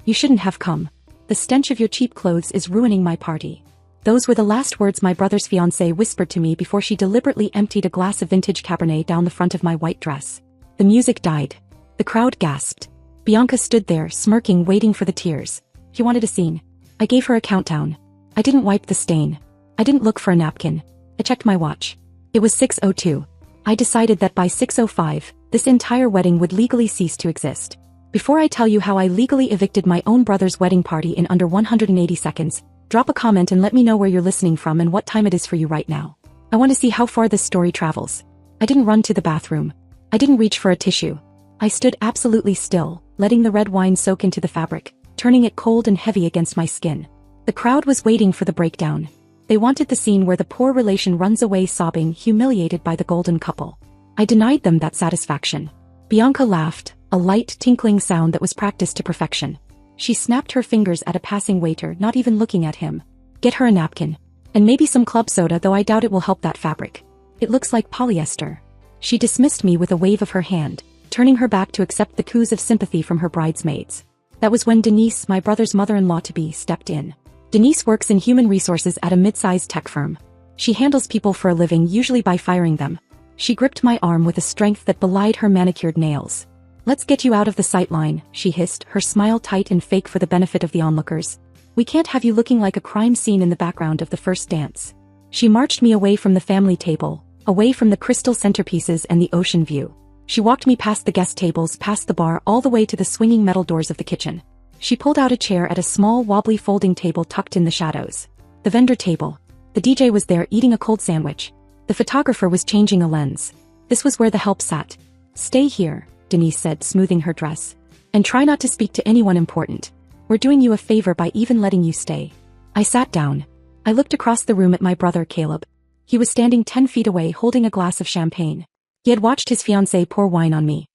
You shouldn't have come. The stench of your cheap clothes is ruining my party. Those were the last words my brother's fiancée whispered to me before she deliberately emptied a glass of vintage Cabernet down the front of my white dress. The music died. The crowd gasped. Bianca stood there, smirking, waiting for the tears. She wanted a scene. I gave her a countdown. I didn't wipe the stain. I didn't look for a napkin. I checked my watch. It was 6:02. I decided that by 6:05, this entire wedding would legally cease to exist. Before I tell you how I legally evicted my own brother's wedding party in under 180 seconds, drop a comment and let me know where you're listening from and what time it is for you right now. I want to see how far this story travels. I didn't run to the bathroom. I didn't reach for a tissue. I stood absolutely still, letting the red wine soak into the fabric, turning it cold and heavy against my skin. The crowd was waiting for the breakdown. They wanted the scene where the poor relation runs away sobbing, humiliated by the golden couple. I denied them that satisfaction. Bianca laughed, a light, tinkling sound that was practiced to perfection. She snapped her fingers at a passing waiter, not even looking at him. Get her a napkin. And maybe some club soda, though I doubt it will help that fabric. It looks like polyester. She dismissed me with a wave of her hand, turning her back to accept the coos of sympathy from her bridesmaids. That was when Denise, my brother's mother-in-law-to-be, stepped in. Denise works in human resources at a mid-sized tech firm. She handles people for a living, usually by firing them. She gripped my arm with a strength that belied her manicured nails. Let's get you out of the sightline, she hissed, her smile tight and fake for the benefit of the onlookers. We can't have you looking like a crime scene in the background of the first dance. She marched me away from the family table, away from the crystal centerpieces and the ocean view. She walked me past the guest tables, past the bar, all the way to the swinging metal doors of the kitchen. She pulled out a chair at a small, wobbly folding table tucked in the shadows. The vendor table. The DJ was there eating a cold sandwich. The photographer was changing a lens. This was where the help sat. Stay here, Denise said, smoothing her dress. And try not to speak to anyone important. We're doing you a favor by even letting you stay. I sat down. I looked across the room at my brother, Caleb. He was standing 10 feet away holding a glass of champagne. He had watched his fiancée pour wine on me.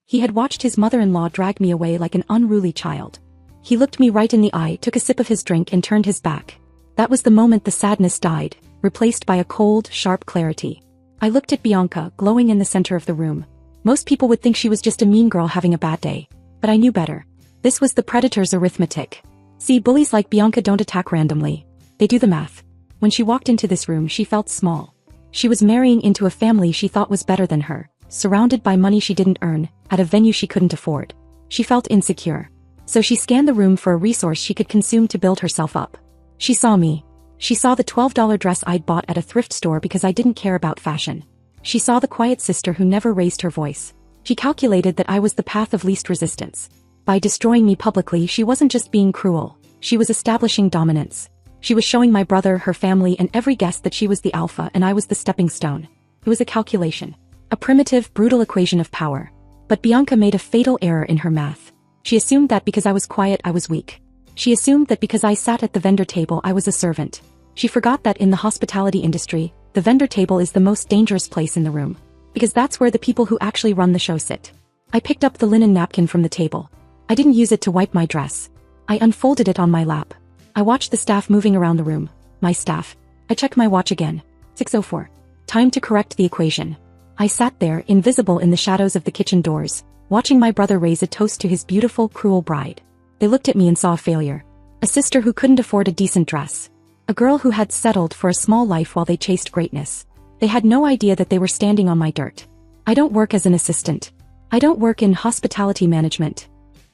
He had watched his mother-in-law drag me away like an unruly child. He looked me right in the eye, took a sip of his drink and turned his back. That was the moment the sadness died, replaced by a cold, sharp clarity. I looked at Bianca, glowing in the center of the room. Most people would think she was just a mean girl having a bad day. But I knew better. This was the predator's arithmetic. See, bullies like Bianca don't attack randomly. They do the math. When she walked into this room, she felt small. She was marrying into a family she thought was better than her, surrounded by money she didn't earn, at a venue she couldn't afford. She felt insecure. So she scanned the room for a resource she could consume to build herself up. She saw me. She saw the $12 dress I'd bought at a thrift store because I didn't care about fashion. She saw the quiet sister who never raised her voice. She calculated that I was the path of least resistance. By destroying me publicly, she wasn't just being cruel. She was establishing dominance. She was showing my brother, her family, and every guest that she was the alpha and I was the stepping stone. It was a calculation. A primitive, brutal equation of power. But Bianca made a fatal error in her math. She assumed that because I was quiet, I was weak. She assumed that because I sat at the vendor table, I was a servant. She forgot that in the hospitality industry, the vendor table is the most dangerous place in the room. Because that's where the people who actually run the show sit. I picked up the linen napkin from the table. I didn't use it to wipe my dress. I unfolded it on my lap. I watched the staff moving around the room. My staff. I checked my watch again. 6:04. Time to correct the equation. I sat there, invisible in the shadows of the kitchen doors, watching my brother raise a toast to his beautiful, cruel bride. They looked at me and saw a failure. A sister who couldn't afford a decent dress. A girl who had settled for a small life while they chased greatness. They had no idea that they were standing on my dirt. I don't work as an assistant. I don't work in hospitality management.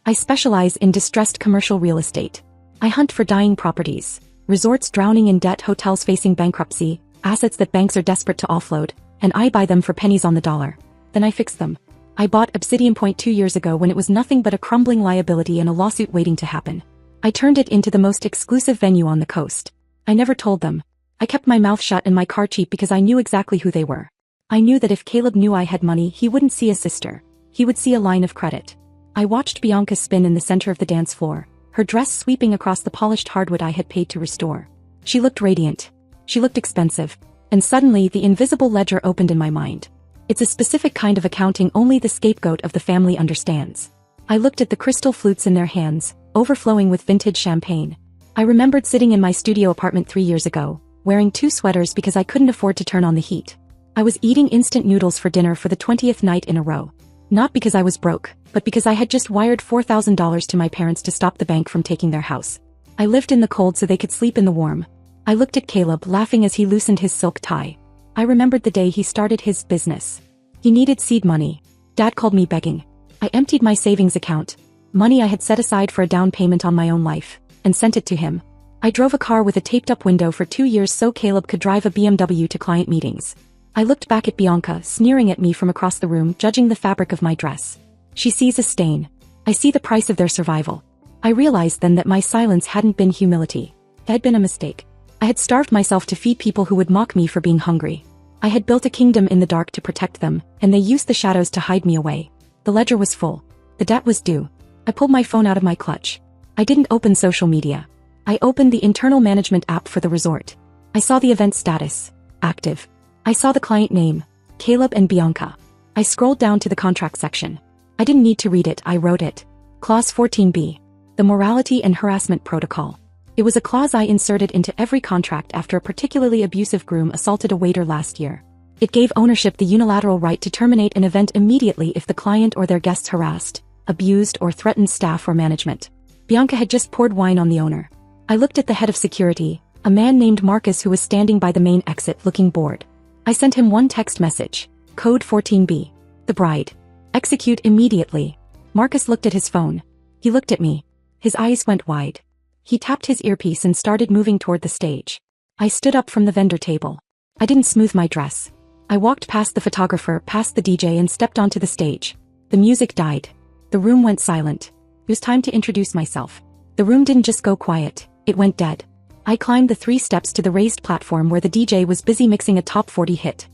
I specialize in distressed commercial real estate. I hunt for dying properties, resorts drowning in debt, hotels facing bankruptcy, assets that banks are desperate to offload, and I buy them for pennies on the dollar. Then I fix them. I bought Obsidian Point 2 years ago when it was nothing but a crumbling liability and a lawsuit waiting to happen. I turned it into the most exclusive venue on the coast. I never told them. I kept my mouth shut and my car cheap because I knew exactly who they were. I knew that if Caleb knew I had money, he wouldn't see a sister. He would see a line of credit. I watched Bianca spin in the center of the dance floor, her dress sweeping across the polished hardwood I had paid to restore. She looked radiant. She looked expensive. And suddenly the invisible ledger opened in my mind. It's a specific kind of accounting only the scapegoat of the family understands. I looked at the crystal flutes in their hands, overflowing with vintage champagne. I remembered sitting in my studio apartment 3 years ago, wearing 2 sweaters because I couldn't afford to turn on the heat. I was eating instant noodles for dinner for the 20th night in a row. Not because I was broke, but because I had just wired $4,000 to my parents to stop the bank from taking their house. I lived in the cold so they could sleep in the warm. I looked at Caleb laughing as he loosened his silk tie. I remembered the day he started his business. He needed seed money. Dad called me begging. I emptied my savings account, money I had set aside for a down payment on my own life, and sent it to him. I drove a car with a taped-up window for 2 years so Caleb could drive a BMW to client meetings. I looked back at Bianca, sneering at me from across the room, judging the fabric of my dress. She sees a stain. I see the price of their survival. I realized then that my silence hadn't been humility. It had been a mistake. I had starved myself to feed people who would mock me for being hungry. I had built a kingdom in the dark to protect them, and they used the shadows to hide me away. The ledger was full. The debt was due. I pulled my phone out of my clutch. I didn't open social media. I opened the internal management app for the resort. I saw the event status. Active. I saw the client name. Caleb and Bianca. I scrolled down to the contract section. I didn't need to read it, I wrote it. Clause 14b. The Morality and Harassment Protocol. It was a clause I inserted into every contract after a particularly abusive groom assaulted a waiter last year. It gave ownership the unilateral right to terminate an event immediately if the client or their guests harassed, abused, or threatened staff or management. Bianca had just poured wine on the owner. I looked at the head of security, a man named Marcus who was standing by the main exit looking bored. I sent him one text message. Code 14b. The bride. Execute immediately. Marcus looked at his phone. He looked at me. His eyes went wide. He tapped his earpiece and started moving toward the stage. I stood up from the vendor table. I didn't smooth my dress. I walked past the photographer, past the DJ, and stepped onto the stage. The music died. The room went silent. It was time to introduce myself. The room didn't just go quiet, it went dead. I climbed the 3 steps to the raised platform where the DJ was busy mixing a top 40 hit.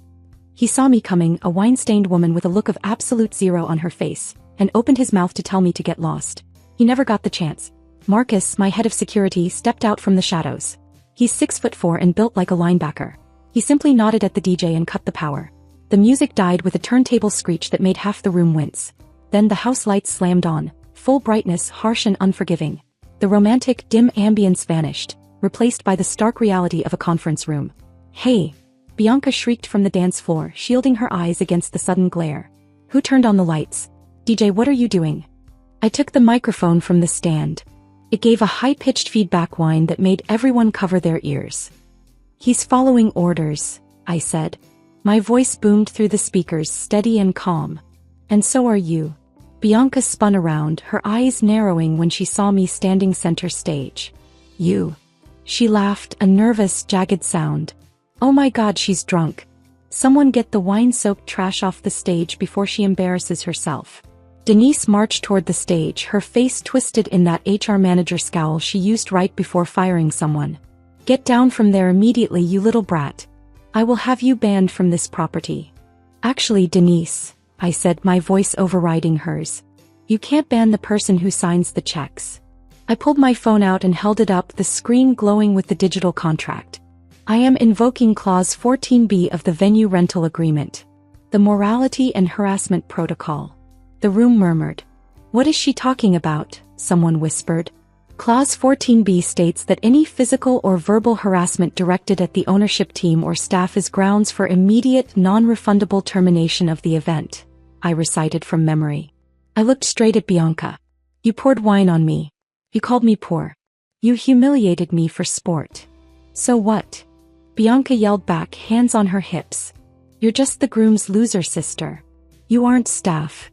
He saw me coming, a wine-stained woman with a look of absolute zero on her face, and opened his mouth to tell me to get lost. He never got the chance. Marcus, my head of security, stepped out from the shadows. He's 6'4" and built like a linebacker. He simply nodded at the DJ and cut the power. The music died with a turntable screech that made half the room wince. Then the house lights slammed on, full brightness, harsh and unforgiving. The romantic, dim ambience vanished, replaced by the stark reality of a conference room. "Hey!" Bianca shrieked from the dance floor, shielding her eyes against the sudden glare. "Who turned on the lights? DJ, what are you doing?" I took the microphone from the stand. It gave a high-pitched feedback whine that made everyone cover their ears. "He's following orders," I said. My voice boomed through the speakers, steady and calm. "And so are you." Bianca spun around, her eyes narrowing when she saw me standing center stage. "You." She laughed, a nervous, jagged sound. "Oh my God, she's drunk. Someone get the wine-soaked trash off the stage before she embarrasses herself." Denise marched toward the stage, her face twisted in that HR manager scowl she used right before firing someone. "Get down from there immediately, you little brat. I will have you banned from this property." "Actually, Denise," I said, my voice overriding hers, "you can't ban the person who signs the checks." I pulled my phone out and held it up, the screen glowing with the digital contract. "I am invoking Clause 14b of the Venue Rental Agreement. The Morality and Harassment Protocol." The room murmured. "What is she talking about?" someone whispered. Clause 14b states that any physical or verbal harassment directed at the ownership team or staff is grounds for immediate, non-refundable termination of the event, I recited from memory. I looked straight at Bianca. "You poured wine on me. You called me poor. You humiliated me for sport. So what?" Bianca yelled back, hands on her hips. "You're just the groom's loser sister. You aren't staff."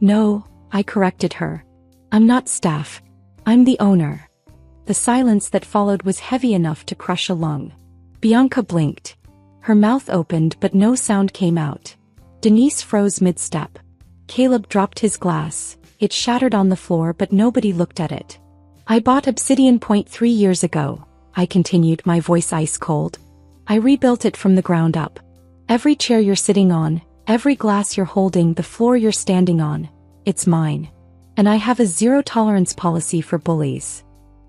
"No," I corrected her. "I'm not staff. I'm the owner." The silence that followed was heavy enough to crush a lung. Bianca blinked. Her mouth opened but no sound came out. Denise froze mid-step. Caleb dropped his glass. It shattered on the floor but nobody looked at it. "I bought Obsidian Point 3 years ago," I continued, my voice ice cold. "I rebuilt it from the ground up. Every chair you're sitting on, every glass you're holding, the floor you're standing on, it's mine. And I have a zero-tolerance policy for bullies."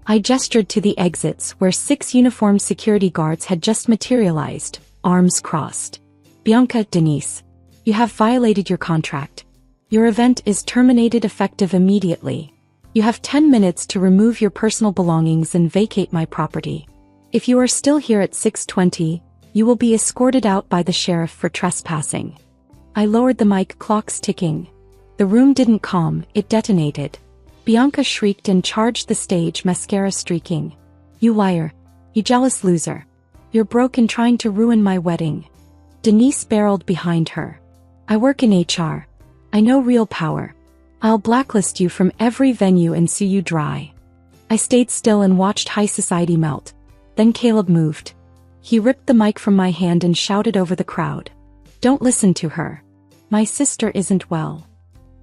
I gestured to the exits where 6 uniformed security guards had just materialized, arms crossed. "Bianca, Denise, you have violated your contract. Your event is terminated effective immediately. You have 10 minutes to remove your personal belongings and vacate my property. If you are still here at 6:20, you will be escorted out by the sheriff for trespassing." I lowered the mic, clocks ticking. The room didn't calm, it detonated. Bianca shrieked and charged the stage, mascara streaking. You liar. You jealous loser. You're broke and trying to ruin my wedding. Denise barreled behind her. I work in HR. I know real power. I'll blacklist you from every venue and sue you dry. I stayed still and watched high society melt. Then Caleb moved. He ripped the mic from my hand and shouted over the crowd. Don't listen to her. My sister isn't well.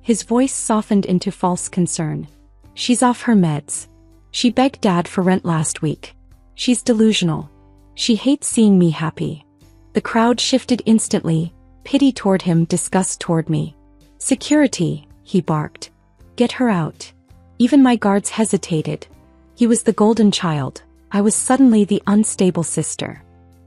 His voice softened into false concern. She's off her meds. She begged Dad for rent last week. She's delusional. She hates seeing me happy. The crowd shifted instantly, pity toward him, disgust toward me. Security, he barked. Get her out. Even my guards hesitated. He was the golden child. I was suddenly the unstable sister.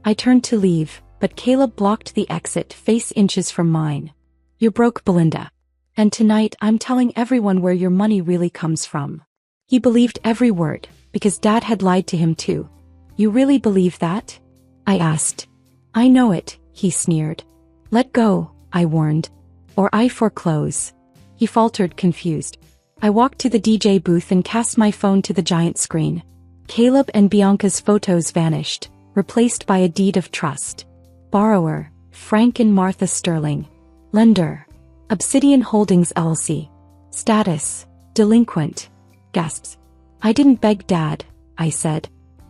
I turned to leave, but Caleb blocked the exit, face inches from mine. You're broke, Belinda. And tonight I'm telling everyone where your money really comes from. He believed every word, because Dad had lied to him too. You really believe that? I asked. I know it, he sneered. Let go, I warned. Or I foreclose. He faltered, confused. I walked to the DJ booth and cast my phone to the giant screen. Caleb and Bianca's photos vanished, replaced by a deed of trust. Borrower, Frank and Martha Sterling. Lender, Obsidian Holdings LLC. Status, delinquent. Gasps. I didn't beg Dad, I said.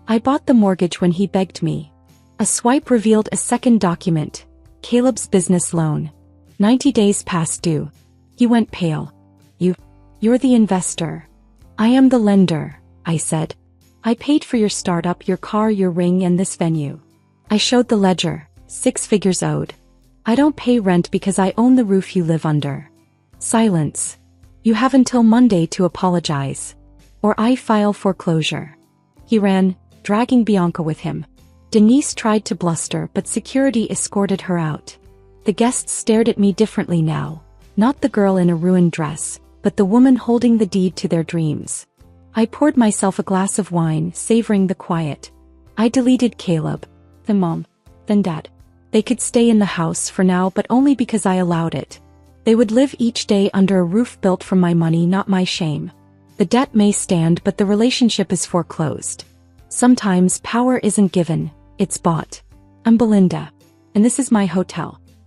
I bought the mortgage when he begged me. A swipe revealed a second document. Caleb's business loan. 90 days past due. He went pale. You're the investor. I am the lender, I said. I paid for your startup, your car, your ring, and this venue. I showed the ledger, 6 figures owed. I don't pay rent because I own the roof you live under. Silence. You have until Monday to apologize. Or I file foreclosure. He ran, dragging Bianca with him. Denise tried to bluster, but security escorted her out. The guests stared at me differently now. Not the girl in a ruined dress, but the woman holding the deed to their dreams. I poured myself a glass of wine, savoring the quiet. I deleted Caleb, then Mom, then Dad. They could stay in the house for now, but only because I allowed it. They would live each day under a roof built from my money, not my shame. The debt may stand, but the relationship is foreclosed. Sometimes power isn't given, it's bought. I'm Belinda. And this is my hotel.